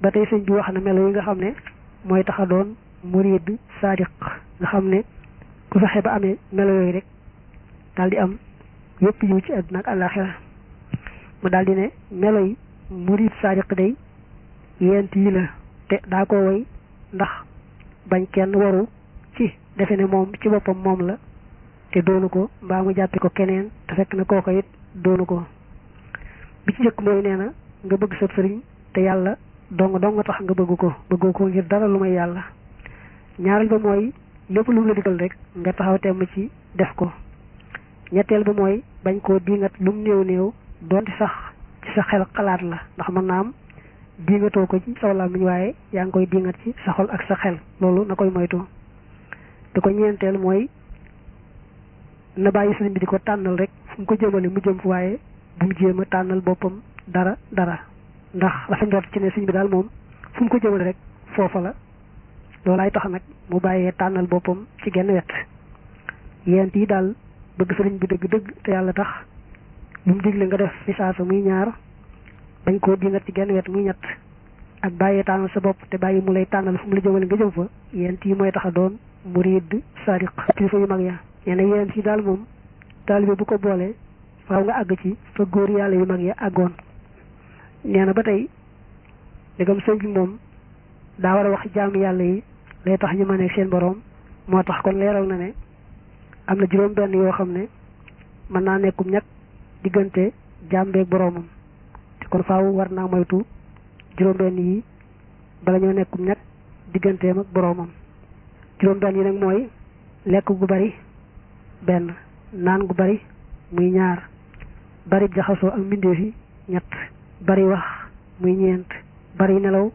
ba tey sëñ bi wax na melo yi nga xam ne mooy tax a doon murid sadiq nga xam ne ku fexe ba amee melo yooyu rek daal di am yëpp yiw ci àdduna ak àllaaxira mu daal di ne melo yi murid sadiq day yent yi la te daa ko woy ndax bañ kenn waru ci defe ne moom ci boppam moom la te doonu ko mbaa mu jàppe ko keneen te fekk na kooko it doonu ko bi ci njëkk mooy nee na nga bëgg sab sëriñ te yàlla dong tax nga bëgg ko bëggoo ko ngir dara lu may yàlla ñaareel ba mooy lépp lu mu la digal rek nga taxaw temm ci def ko ñetteel ba mooy bañ koo diingat lu mu néew doonte sax ci sa xel xalaat la ndax mën naa am diingatoo ko ci sa làmmiñ waaye yaa ngi koy diingat ci sa xol ak sa xel loolu na koy moytu te ko ñeenteel mooy na bàyyi sëriñ bi di ko tànnal rek fu mu ko jëmale mu jëm fu waaye bu mu jéem a tànnal boppam dara ndax dafa njort ci ne sëriñ bi daal moom fu mu ko jëmale rek foofa la loolaay tax nag mu bàyyee tànnal boppam ci genn wet yent yi daal bëgg sëriñ bi dëgg te yàlla tax lu mu digle nga def fi saasa muy ñaar bañ koo dingat ci genn wet muy ñett ak bàyyee tànnal sa bopp te bàyyi mu lay tànnal fu mu la jëmale nga jëm fa yent yi mooy tax a doon murid sadiq kilifa yu mag ya nee na yent yi daal moom taalibe bu ko boolee faaw nga àgg ci fa góor yàlla yu mag ya àggoon nee na ba tey dëggam sëñ bi moom daa war a wax jaamu yàlla yi lay tax ñu mën a seen boroom moo tax kon leeral na ne am na juróom benn yoo xam ne mën naa nekkum ñett diggante jaam beeg boroomam te kon faaw war naa moytu juróom benn yi bala ñoo nekkum ñett digganteem ak boroomam juróom benn yi nag mooy lekk gu bari benn naan gu bari muy ñaar bari jaxasoo ak mbindeef yi ñett bari wax muy ñeent bari nelaw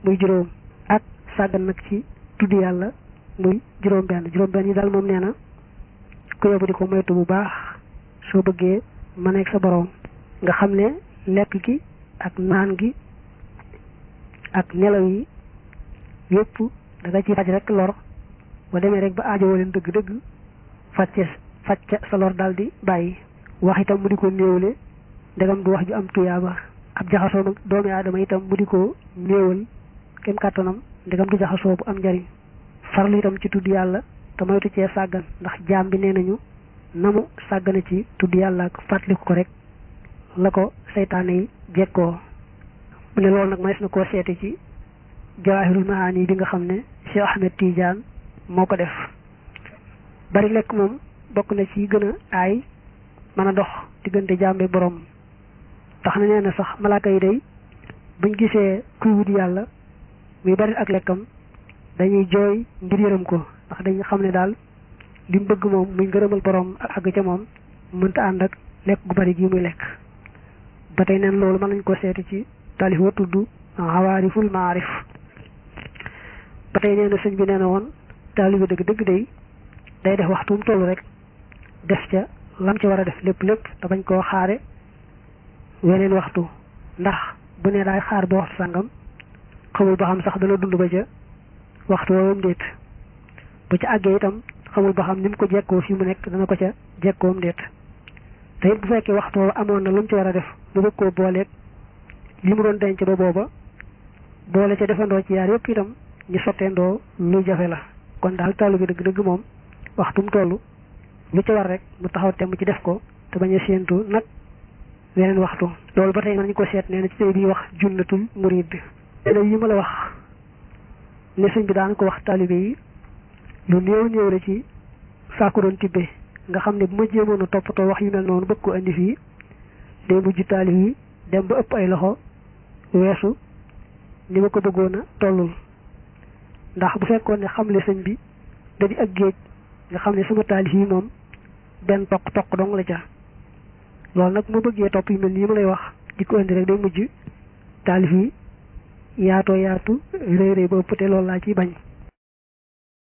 muy juróom ak sàggan nag ci tudd yàlla muy juróom benn yi daal moom nee na ku yóbbu di ko moytu bu baax soo bëggee ma nekk sa boroom nga xam ne lekk gi ak naan gi ak nelaw yi yépp da nga ci faj rek lor ba demee rek ba aajowoo leen dëgg-dëgg facca sa lor daal di bàyyi wax itam mu di ko néewle ndegam du wax ju am tuyaaba ab jaxasoo nag doomi aadama itam mu di ko néewal kem kàttanam ndegam du jaxasoo bu am njariñ farlu itam ci tudd yàlla te moytu cee sàggan ndax jaam bi nee nañu namu sàggane ci tudd yàlla ak fàttaliku ko rek la ko seytaane yi jekkoo mu ne loolu nag manees na koo seete ci Jawaahirul Maani bi nga xam ne Cheikh Ahmed Tidiane moo ko def bari lekk moom bokk na ci gën a aay mën a dox diggante jàmbe borom tax na nee na sax malaaka yi day buñ gisee kuy wut yàlla muy bari ak lekkam dañuy jooy ngir yërëm ko ndax dañuy xam ne daal li mu bëgg moom muy ngërëmal borom ak àgg ca moom mënta ànd ak lekk gu bari gi muy lekk ba tey neen loolu mën nañ ko seeti ci taalif wa tudd Hawaariful Maarif ba tey nee na sëñ bi nee na woon taalibe dëgg day def waxtu mu toll rek def ca lam ci war a def lépp te bañ koo xaare weneen waxtu ndax bu ne daay xaar ba waxtu sàngam xamul ba xam sax dana dund ba ca waxtu woowam déet bu ca àggee itam xamul ba xam ni mu ko jekkoo fi mu nekk dana ko ca jekkoom déet te it bu fekkee waxtu woowu amoon na lu mu ci war a def mu bëgg koo booleeg li mu doon denc ba booba boole ca defandoo ci yaar yëpp itam ñu sotteendoo lu jafe la kon daal taalibe dëgg moom waxtu mu toll lu ca war rek mu taxaw temm ci def ko te bañ a séentu nag weneen waxtu loolu ba tey mën nañu ko seet nee na ci tey bi wax junnatul murid yi ma la wax ne sëñ bi daan ko wax taalibe yi lu néew la ci saako doon tibbee nga xam ne bu ma jéemoon a toppatoo wax yu mel noonu bëgg ko andi fii day mujj taalib yi dem ba ëpp ay loxo weesu ni ma ko bëggoon a tollul ndax bu fekkoon ne xamle sëñ bi da di ak géej nga xam ne sama taalif yi moom benn toq dong la ca loolu nag mu bëggee topp yu mel nii ma lay wax di ko indi rek day mujj taalif yi yaatu rëy ba ëpp te loolu laa ciy bañ